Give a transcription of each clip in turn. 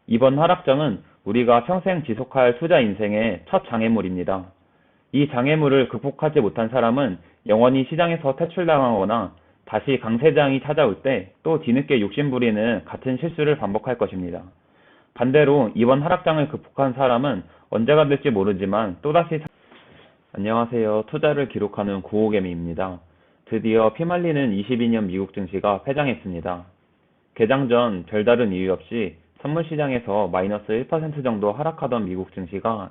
이번 하락장은 우리가 평생 지속할 투자 인생의 첫 장애물입니다. 이 장애물을 극복하지 못한 사람은 영원히 시장에서 퇴출당하거나 다시 강세장이 찾아올 때 또 뒤늦게 욕심부리는 같은 실수를 반복할 것입니다. 반대로 이번 하락장을 극복한 사람은 언제가 될지 모르지만 또다시 안녕하세요. 투자를 기록하는 구호개미입니다. 드디어 피말리는 22년 미국 증시가 폐장했습니다. 개장 전 별다른 이유 없이 선물 시장에서 마이너스 1% 정도 하락하던 미국 증시가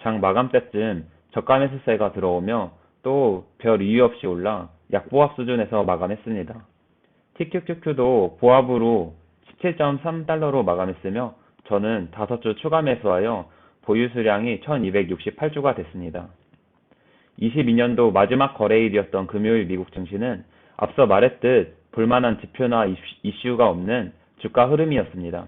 장 마감 때쯤 저가 매수세가 들어오며 또 별 이유 없이 올라 약보합 수준에서 마감했습니다. TQQQ도 보합으로 17.3달러로 마감했으며 저는 5주 추가 매수하여 보유 수량이 1268주가 됐습니다. 22년도 마지막 거래일이었던 금요일 미국 증시는 앞서 말했듯 볼만한 지표나 이슈가 없는 주가 흐름이었습니다.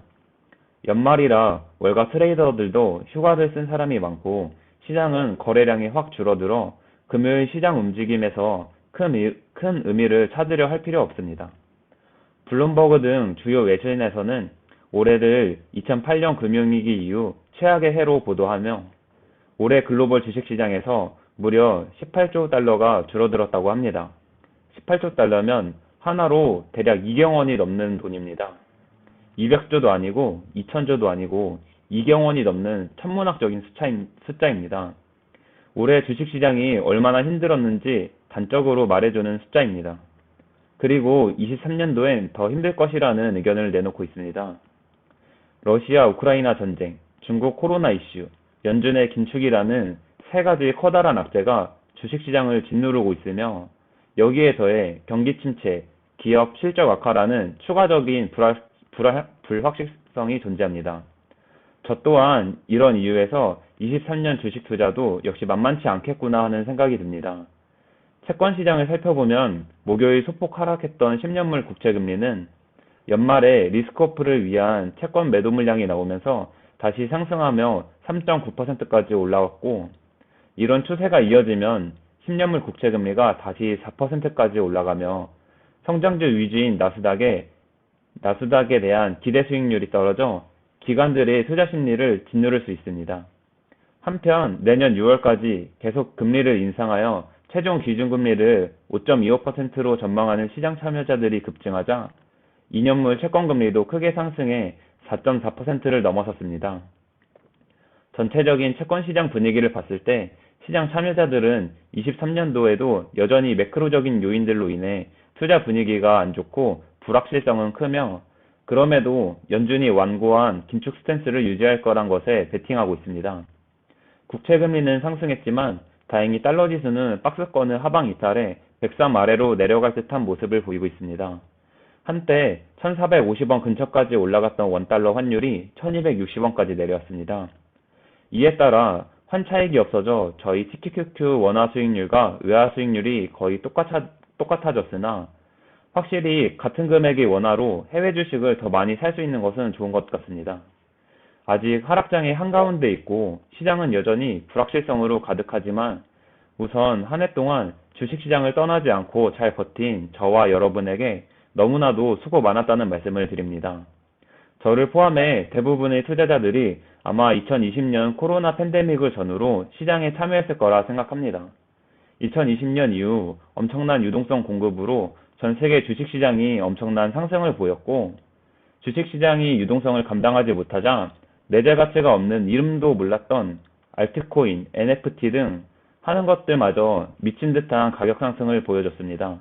연말이라 월가 트레이더들도 휴가를 쓴 사람이 많고 시장은 거래량이 확 줄어들어 금요일 시장 움직임에서 큰 의미를 찾으려 할 필요 없습니다. 블룸버그 등 주요 외신에서는 올해를 2008년 금융위기 이후 최악의 해로 보도하며 올해 글로벌 주식시장에서 무려 18조 달러가 줄어들었다고 합니다. 18조 달러면 하나로 대략 2경 원이 넘는 돈입니다. 200조도 아니고 2000조도 아니고 2경 원이 넘는 천문학적인 숫자입니다. 올해 주식시장이 얼마나 힘들었는지 단적으로 말해주는 숫자입니다. 그리고 23년도엔 더 힘들 것이라는 의견을 내놓고 있습니다. 러시아 우크라이나 전쟁, 중국 코로나 이슈, 연준의 긴축이라는 세 가지 커다란 악재가 주식시장을 짓누르고 있으며 여기에 더해 경기 침체, 기업 실적 악화라는 추가적인 불확실성이 존재합니다. 저 또한 이런 이유에서 23년 주식 투자도 역시 만만치 않겠구나 하는 생각이 듭니다. 채권 시장을 살펴보면 목요일 소폭 하락했던 10년물 국채금리는 연말에 리스크오프를 위한 채권 매도 물량이 나오면서 다시 상승하며 3.9%까지 올라왔고 이런 추세가 이어지면 10년물 국채금리가 다시 4%까지 올라가며 성장주 위주인 나스닥에 대한 기대 수익률이 떨어져 기관들의 투자 심리를 짓누를 수 있습니다. 한편 내년 6월까지 계속 금리를 인상하여 최종 기준금리를 5.25%로 전망하는 시장 참여자들이 급증하자 2년물 채권금리도 크게 상승해 4.4%를 넘어섰습니다. 전체적인 채권시장 분위기를 봤을 때 시장 참여자들은 23년도에도 여전히 매크로적인 요인들로 인해 투자 분위기가 안 좋고 불확실성은 크며 그럼에도 연준이 완고한 긴축 스탠스를 유지할 거란 것에 베팅하고 있습니다. 국채금리는 상승했지만 다행히 달러 지수는 박스권을 하방 이탈해 103 아래로 내려갈 듯한 모습을 보이고 있습니다. 한때 1450원 근처까지 올라갔던 원달러 환율이 1260원까지 내려왔습니다. 이에 따라 환차익이 없어져 저희 TQQQ 원화 수익률과 외화 수익률이 거의 똑같아졌으나 확실히 같은 금액의 원화로 해외 주식을 더 많이 살 수 있는 것은 좋은 것 같습니다. 아직 하락장의 한가운데 있고 시장은 여전히 불확실성으로 가득하지만 우선 한 해 동안 주식시장을 떠나지 않고 잘 버틴 저와 여러분에게 너무나도 수고 많았다는 말씀을 드립니다. 저를 포함해 대부분의 투자자들이 아마 2020년 코로나 팬데믹을 전후로 시장에 참여했을 거라 생각합니다. 2020년 이후 엄청난 유동성 공급으로 전 세계 주식시장이 엄청난 상승을 보였고 주식시장이 유동성을 감당하지 못하자 내재 가치가 없는 이름도 몰랐던 알트코인, NFT 등 하는 것들마저 미친 듯한 가격 상승을 보여줬습니다.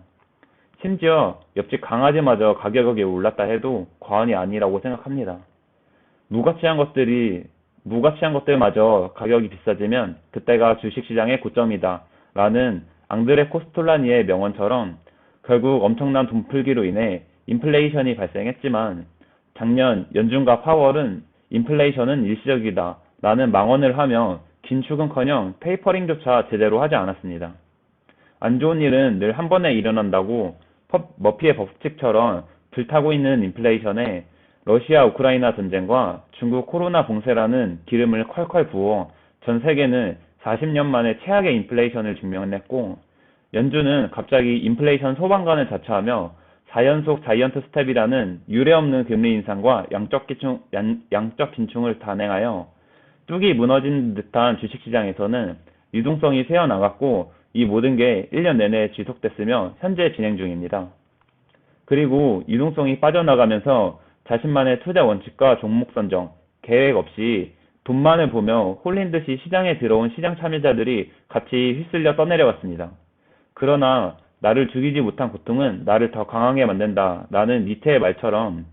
심지어 옆집 강아지마저 가격이 올랐다 해도 과언이 아니라고 생각합니다. 무가치한 것들마저 가격이 비싸지면 그때가 주식시장의 고점이다 라는 앙드레 코스톨라니의 명언처럼 결국 엄청난 돈풀기로 인해 인플레이션이 발생했지만 작년 연준과 파월은 인플레이션은 일시적이다 라는 망언을 하며 긴축은커녕 테이퍼링조차 제대로 하지 않았습니다. 안 좋은 일은 늘 한 번에 일어난다고 머피의 법칙처럼 불타고 있는 인플레이션에 러시아 우크라이나 전쟁과 중국 코로나 봉쇄라는 기름을 콸콸 부어 전 세계는 40년 만에 최악의 인플레이션을 직면했고 연준은 갑자기 인플레이션 소방관을 자처하며 4연속 자이언트 스텝이라는 유례없는 금리 인상과 양적 긴축을 단행하여 뚝이 무너진 듯한 주식시장에서는 유동성이 새어나갔고 이 모든 게 1년 내내 지속됐으며 현재 진행 중입니다. 그리고 유동성이 빠져나가면서 자신만의 투자 원칙과 종목 선정, 계획 없이 돈만을 보며 홀린 듯이 시장에 들어온 시장 참여자들이 같이 휩쓸려 떠내려갔습니다. 그러나 나를 죽이지 못한 고통은 나를 더 강하게 만든다 라는 니체의 말처럼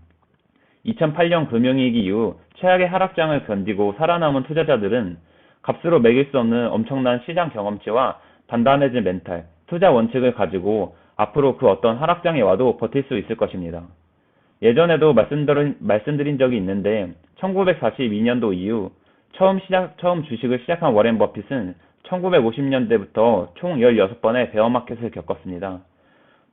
2008년 금융위기 이후 최악의 하락장을 견디고 살아남은 투자자들은 값으로 매길 수 없는 엄청난 시장 경험치와 단단해진 멘탈, 투자 원칙을 가지고 앞으로 그 어떤 하락장에 와도 버틸 수 있을 것입니다. 예전에도 말씀드린 적이 있는데 1942년도 이후 처음 주식을 시작한 워렌 버핏은 1950년대부터 총 16번의 베어마켓을 겪었습니다.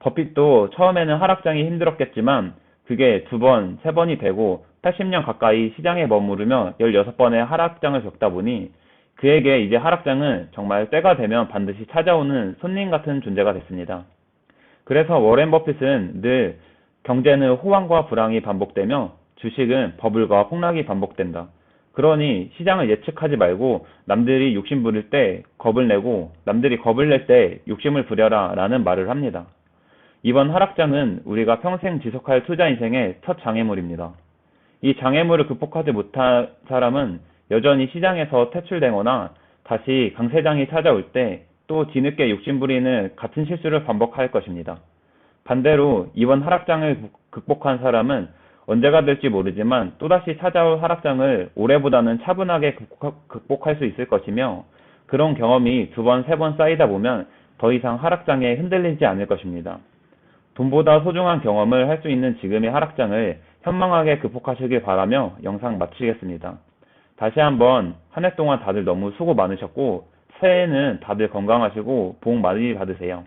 버핏도 처음에는 하락장이 힘들었겠지만 그게 2번, 3번이 되고 80년 가까이 시장에 머무르며 16번의 하락장을 겪다 보니 그에게 이제 하락장은 정말 때가 되면 반드시 찾아오는 손님 같은 존재가 됐습니다. 그래서 워렌 버핏은 늘 경제는 호황과 불황이 반복되며 주식은 버블과 폭락이 반복된다. 그러니 시장을 예측하지 말고 남들이 욕심 부릴 때 겁을 내고 남들이 겁을 낼 때 욕심을 부려라 라는 말을 합니다. 이번 하락장은 우리가 평생 지속할 투자 인생의 첫 장애물입니다. 이 장애물을 극복하지 못한 사람은 여전히 시장에서 퇴출되거나 다시 강세장이 찾아올 때 또 뒤늦게 욕심부리는 같은 실수를 반복할 것입니다. 반대로 이번 하락장을 극복한 사람은 언제가 될지 모르지만 또다시 찾아올 하락장을 올해보다는 차분하게 극복할 수 있을 것이며 그런 경험이 2번, 3번 쌓이다 보면 더 이상 하락장에 흔들리지 않을 것입니다. 돈보다 소중한 경험을 할 수 있는 지금의 하락장을 현명하게 극복하시길 바라며 영상 마치겠습니다. 다시 한번 한 해 동안 다들 너무 수고 많으셨고 새해에는 다들 건강하시고 복 많이 받으세요.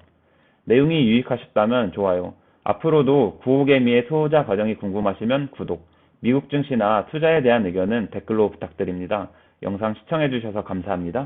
내용이 유익하셨다면 좋아요. 앞으로도 구호개미의 투자 과정이 궁금하시면 구독, 미국 증시나 투자에 대한 의견은 댓글로 부탁드립니다. 영상 시청해주셔서 감사합니다.